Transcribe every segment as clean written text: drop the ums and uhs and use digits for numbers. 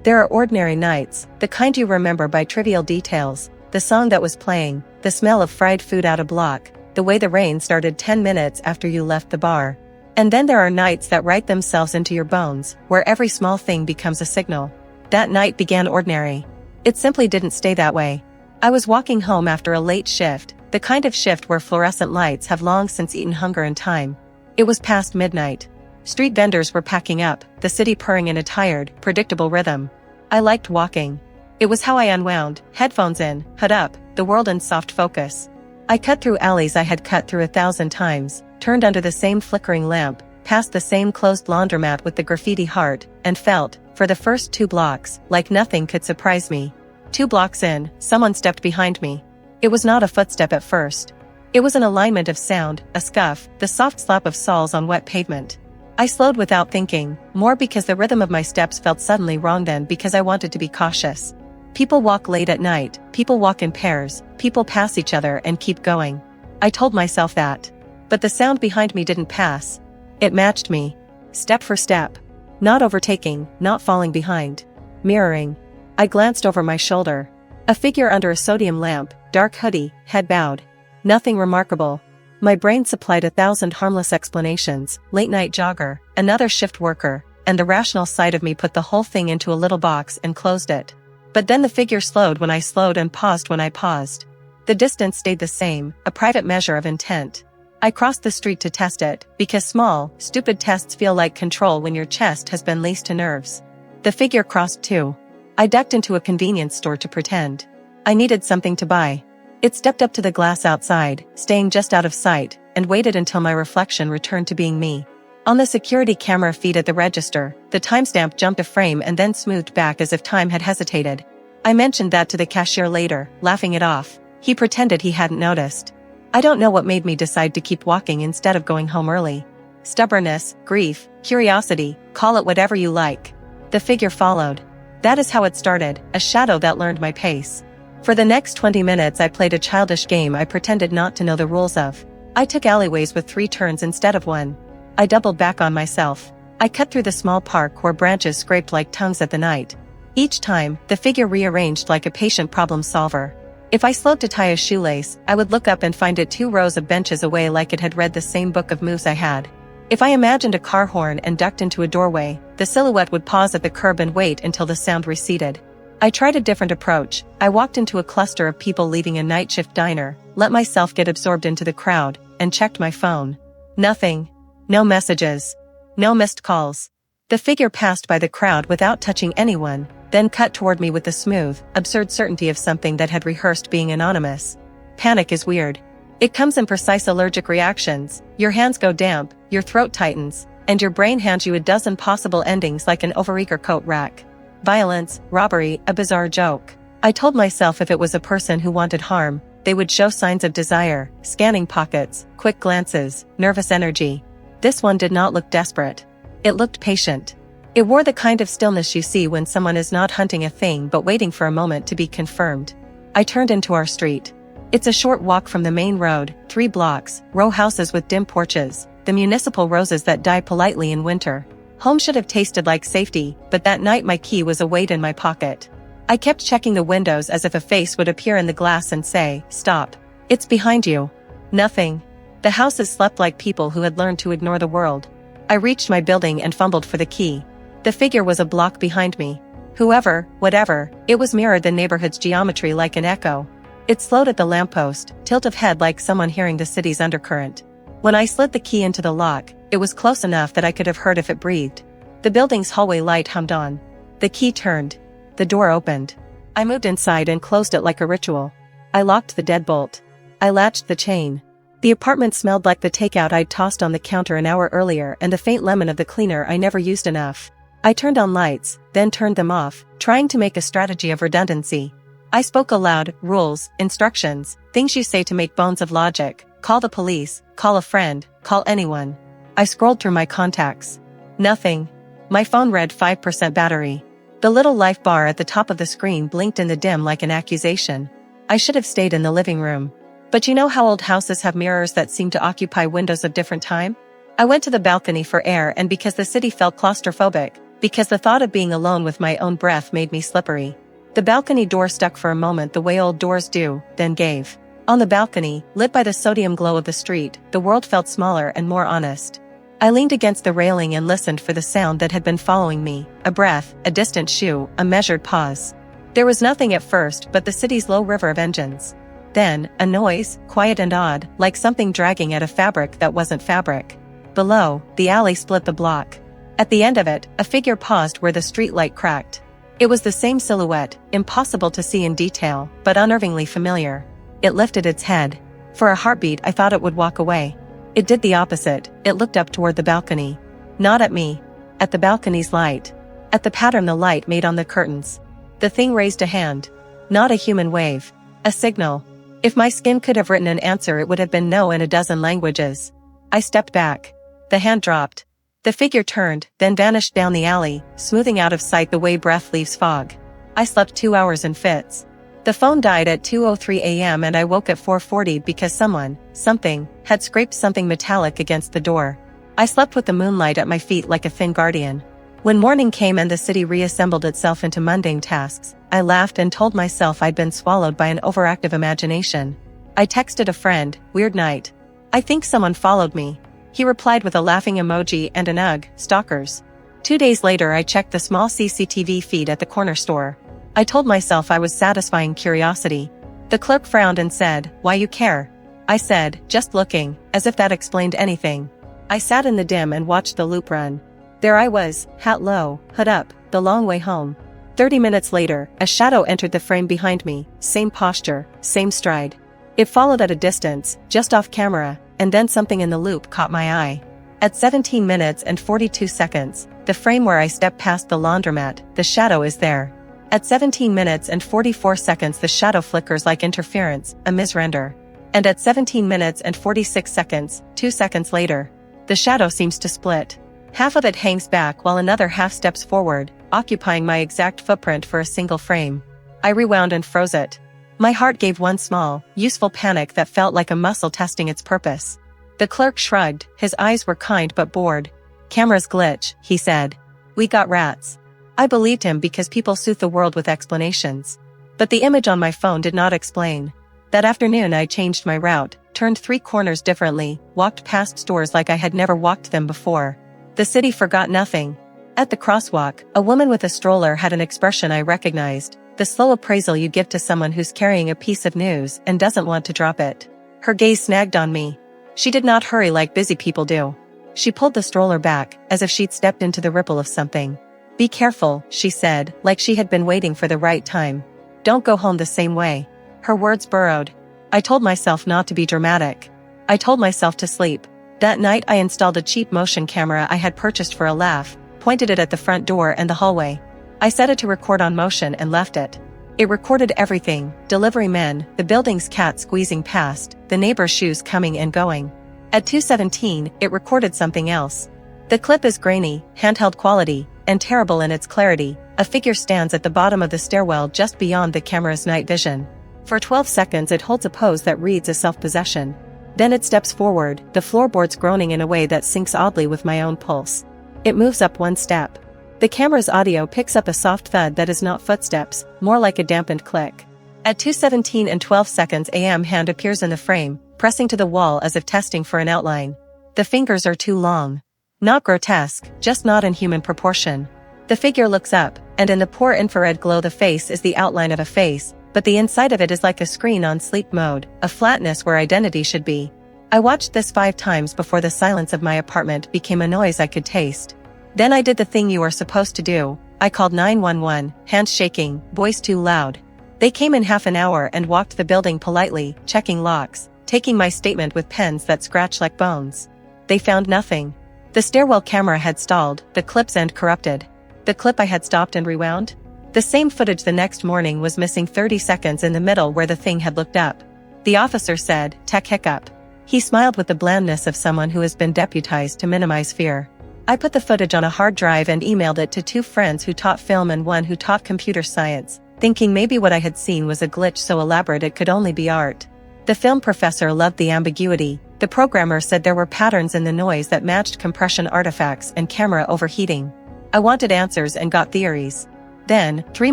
There are ordinary nights, the kind you remember by trivial details, the song that was playing, the smell of fried food out a block, the way the rain started 10 minutes after you left the bar. And then there are nights that write themselves into your bones, where every small thing becomes a signal. That night began ordinary. It simply didn't stay that way. I was walking home after a late shift, the kind of shift where fluorescent lights have long since eaten hunger and time. It was past midnight. Street vendors were packing up, the city purring in a tired, predictable rhythm. I liked walking. It was how I unwound, headphones in, hood up, the world in soft focus. I cut through alleys I had cut through 1,000 times, turned under the same flickering lamp, past the same closed laundromat with the graffiti heart, and felt, for the first 2 blocks, like nothing could surprise me. 2 blocks in, someone stepped behind me. It was not a footstep at first. It was an alignment of sound, a scuff, the soft slap of soles on wet pavement. I slowed without thinking, more because the rhythm of my steps felt suddenly wrong than because I wanted to be cautious. People walk late at night, people walk in pairs, people pass each other and keep going. I told myself that. But the sound behind me didn't pass. It matched me. Step for step. Not overtaking, not falling behind. Mirroring. I glanced over my shoulder. A figure under a sodium lamp, dark hoodie, head bowed. Nothing remarkable. My brain supplied 1,000 harmless explanations, late-night jogger, another shift worker, and the rational side of me put the whole thing into a little box and closed it. But then the figure slowed when I slowed and paused when I paused. The distance stayed the same, a private measure of intent. I crossed the street to test it, because small, stupid tests feel like control when your chest has been laced to nerves. The figure crossed too. I ducked into a convenience store to pretend. I needed something to buy. It stepped up to the glass outside, staying just out of sight, and waited until my reflection returned to being me. On the security camera feed at the register, the timestamp jumped a frame and then smoothed back as if time had hesitated. I mentioned that to the cashier later, laughing it off. He pretended he hadn't noticed. I don't know what made me decide to keep walking instead of going home early. Stubbornness, grief, curiosity, call it whatever you like. The figure followed. That is how it started, a shadow that learned my pace. For the next 20 minutes I played a childish game I pretended not to know the rules of. I took alleyways with 3 turns instead of 1. I doubled back on myself. I cut through the small park where branches scraped like tongues at the night. Each time, the figure rearranged like a patient problem solver. If I slowed to tie a shoelace, I would look up and find it 2 rows of benches away like it had read the same book of moves I had. If I imagined a car horn and ducked into a doorway, the silhouette would pause at the curb and wait until the sound receded. I tried a different approach. I walked into a cluster of people leaving a night shift diner, let myself get absorbed into the crowd, and checked my phone. Nothing. No messages. No missed calls. The figure passed by the crowd without touching anyone, then cut toward me with the smooth, absurd certainty of something that had rehearsed being anonymous. Panic is weird. It comes in precise allergic reactions. Your hands go damp, your throat tightens, and your brain hands you a dozen possible endings like an overeager coat rack. Violence, robbery, a bizarre joke. I told myself if it was a person who wanted harm, they would show signs of desire, scanning pockets, quick glances, nervous energy. This one did not look desperate. It looked patient. It wore the kind of stillness you see when someone is not hunting a thing but waiting for a moment to be confirmed. I turned into our street. It's a short walk from the main road, 3 blocks, row houses with dim porches, the municipal roses that die politely in winter. Home should have tasted like safety, but that night my key was a weight in my pocket. I kept checking the windows as if a face would appear in the glass and say, "Stop. It's behind you." Nothing. The houses slept like people who had learned to ignore the world. I reached my building and fumbled for the key. The figure was a block behind me. Whoever, whatever, it was mirrored the neighborhood's geometry like an echo. It slowed at the lamppost, tilt of head like someone hearing the city's undercurrent. When I slid the key into the lock, it was close enough that I could have heard if it breathed. The building's hallway light hummed on. The key turned. The door opened. I moved inside and closed it like a ritual. I locked the deadbolt. I latched the chain. The apartment smelled like the takeout I'd tossed on the counter an hour earlier and the faint lemon of the cleaner I never used enough. I turned on lights, then turned them off, trying to make a strategy of redundancy. I spoke aloud, rules, instructions, things you say to make bones of logic. Call the police, call a friend, call anyone. I scrolled through my contacts. Nothing. My phone read 5% battery. The little life bar at the top of the screen blinked in the dim like an accusation. I should have stayed in the living room. But you know how old houses have mirrors that seem to occupy windows of different time? I went to the balcony for air, and because the city felt claustrophobic, because the thought of being alone with my own breath made me slippery. The balcony door stuck for a moment the way old doors do, then gave. On the balcony, lit by the sodium glow of the street, the world felt smaller and more honest. I leaned against the railing and listened for the sound that had been following me, a breath, a distant shoe, a measured pause. There was nothing at first but the city's low river of engines. Then, a noise, quiet and odd, like something dragging at a fabric that wasn't fabric. Below, the alley split the block. At the end of it, a figure paused where the street light cracked. It was the same silhouette, impossible to see in detail, but unnervingly familiar. It lifted its head. For a heartbeat I thought it would walk away. It did the opposite, it looked up toward the balcony. Not at me. At the balcony's light. At the pattern the light made on the curtains. The thing raised a hand. Not a human wave. A signal. If my skin could have written an answer it would have been no in a dozen languages. I stepped back. The hand dropped. The figure turned, then vanished down the alley, smoothing out of sight the way breath leaves fog. I slept 2 hours in fits. The phone died at 2:03 a.m. and I woke at 4:40 because something, had scraped something metallic against the door. I slept with the moonlight at my feet like a thin guardian. When morning came and the city reassembled itself into mundane tasks, I laughed and told myself I'd been swallowed by an overactive imagination. I texted a friend, "Weird night. I think someone followed me." He replied with a laughing emoji and an "Ugh, stalkers." 2 days later I checked the small CCTV feed at the corner store. I told myself I was satisfying curiosity. The clerk frowned and said, "Why you care?" I said, "Just looking," as if that explained anything. I sat in the dim and watched the loop run. There I was, hat low, hood up, the long way home. 30 minutes later, a shadow entered the frame behind me, same posture, same stride. It followed at a distance, just off camera, and then something in the loop caught my eye. At 17 minutes and 42 seconds, the frame where I stepped past the laundromat, the shadow is there. At 17 minutes and 44 seconds the shadow flickers like interference, a misrender. And at 17 minutes and 46 seconds, 2 seconds later, the shadow seems to split. Half of it hangs back while another half steps forward, occupying my exact footprint for a single frame. I rewound and froze it. My heart gave one small, useful panic that felt like a muscle testing its purpose. The clerk shrugged, his eyes were kind but bored. "Cameras glitch," he said. "We got rats." I believed him because people soothe the world with explanations. But the image on my phone did not explain. That afternoon I changed my route, turned 3 corners differently, walked past stores like I had never walked them before. The city forgot nothing. At the crosswalk, a woman with a stroller had an expression I recognized, the slow appraisal you give to someone who's carrying a piece of news and doesn't want to drop it. Her gaze snagged on me. She did not hurry like busy people do. She pulled the stroller back, as if she'd stepped into the ripple of something. "Be careful," she said, like she had been waiting for the right time. "Don't go home the same way." Her words burrowed. I told myself not to be dramatic. I told myself to sleep. That night I installed a cheap motion camera I had purchased for a laugh, pointed it at the front door and the hallway. I set it to record on motion and left it. It recorded everything, delivery men, the building's cat squeezing past, the neighbor's shoes coming and going. At 2:17, it recorded something else. The clip is grainy, handheld quality, and terrible in its clarity. A figure stands at the bottom of the stairwell just beyond the camera's night vision. For 12 seconds it holds a pose that reads as self-possession. Then it steps forward, the floorboards groaning in a way that syncs oddly with my own pulse. It moves up 1 step. The camera's audio picks up a soft thud that is not footsteps, more like a dampened click. At 2:17 and 12 seconds AM hand appears in the frame, pressing to the wall as if testing for an outline. The fingers are too long. Not grotesque, just not in human proportion. The figure looks up, and in the poor infrared glow the face is the outline of a face, but the inside of it is like a screen on sleep mode, a flatness where identity should be. I watched this 5 times before the silence of my apartment became a noise I could taste. Then I did the thing you are supposed to do. I called 911, hands shaking, voice too loud. They came in half an hour and walked the building politely, checking locks, taking my statement with pens that scratch like bones. They found nothing. The stairwell camera had stalled, the clip's end corrupted. The clip I had stopped and rewound? The same footage the next morning was missing 30 seconds in the middle where the thing had looked up. The officer said, "Tech hiccup." He smiled with the blandness of someone who has been deputized to minimize fear. I put the footage on a hard drive and emailed it to 2 friends who taught film and one who taught computer science, thinking maybe what I had seen was a glitch so elaborate it could only be art. The film professor loved the ambiguity. The programmer said there were patterns in the noise that matched compression artifacts and camera overheating. I wanted answers and got theories. Then, 3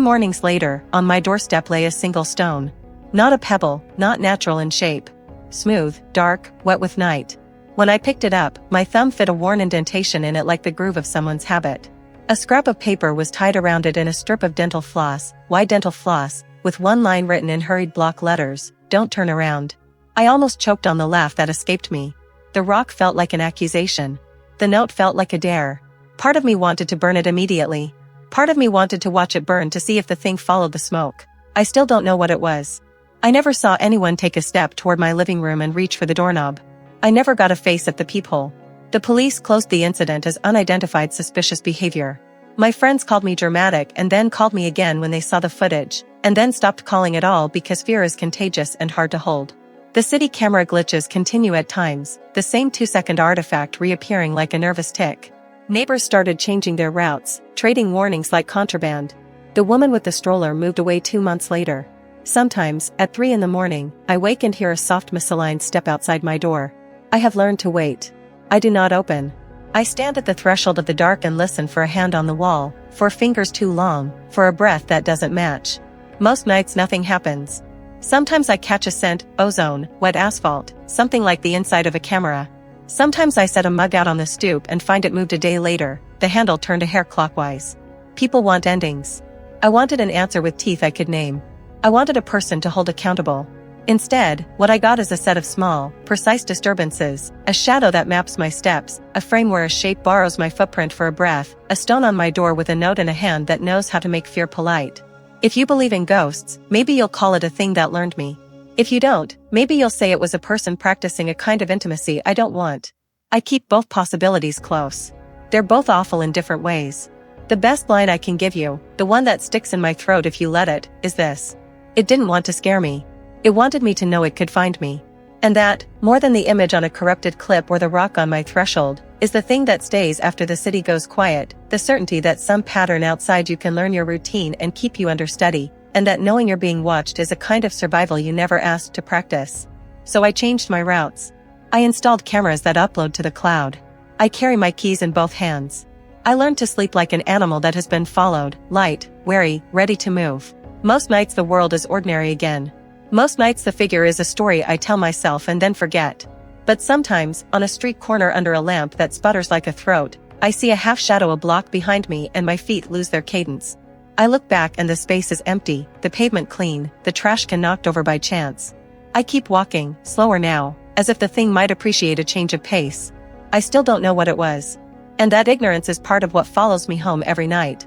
mornings later, on my doorstep lay a single stone. Not a pebble, not natural in shape. Smooth, dark, wet with night. When I picked it up, my thumb fit a worn indentation in it like the groove of someone's habit. A scrap of paper was tied around it in a strip of dental floss, white dental floss, with one line written in hurried block letters, "Don't turn around." I almost choked on the laugh that escaped me. The rock felt like an accusation. The note felt like a dare. Part of me wanted to burn it immediately. Part of me wanted to watch it burn to see if the thing followed the smoke. I still don't know what it was. I never saw anyone take a step toward my living room and reach for the doorknob. I never got a face at the peephole. The police closed the incident as unidentified suspicious behavior. My friends called me dramatic and then called me again when they saw the footage, and then stopped calling at all because fear is contagious and hard to hold. The city camera glitches continue at times, the same 2-second artifact reappearing like a nervous tick. Neighbors started changing their routes, trading warnings like contraband. The woman with the stroller moved away 2 months later. Sometimes, at 3 in the morning, I wake and hear a soft misaligned step outside my door. I have learned to wait. I do not open. I stand at the threshold of the dark and listen for a hand on the wall, for fingers too long, for a breath that doesn't match. Most nights nothing happens. Sometimes I catch a scent, ozone, wet asphalt, something like the inside of a camera. Sometimes I set a mug out on the stoop and find it moved a day later, the handle turned a hair clockwise. People want endings. I wanted an answer with teeth I could name. I wanted a person to hold accountable. Instead, what I got is a set of small, precise disturbances, a shadow that maps my steps, a frame where a shape borrows my footprint for a breath, a stone on my door with a note in a hand that knows how to make fear polite. If you believe in ghosts, maybe you'll call it a thing that learned me. If you don't, maybe you'll say it was a person practicing a kind of intimacy I don't want. I keep both possibilities close. They're both awful in different ways. The best line I can give you, the one that sticks in my throat if you let it, is this. It didn't want to scare me. It wanted me to know it could find me. And that, more than the image on a corrupted clip or the rock on my threshold, is the thing that stays after the city goes quiet, the certainty that some pattern outside you can learn your routine and keep you understudy, and that knowing you're being watched is a kind of survival you never asked to practice. So I changed my routes. I installed cameras that upload to the cloud. I carry my keys in both hands. I learned to sleep like an animal that has been followed, light, wary, ready to move. Most nights the world is ordinary again. Most nights the figure is a story I tell myself and then forget. But sometimes, on a street corner under a lamp that sputters like a throat, I see a half shadow a block behind me and my feet lose their cadence. I look back and the space is empty, the pavement clean, the trash can knocked over by chance. I keep walking, slower now, as if the thing might appreciate a change of pace. I still don't know what it was. And that ignorance is part of what follows me home every night.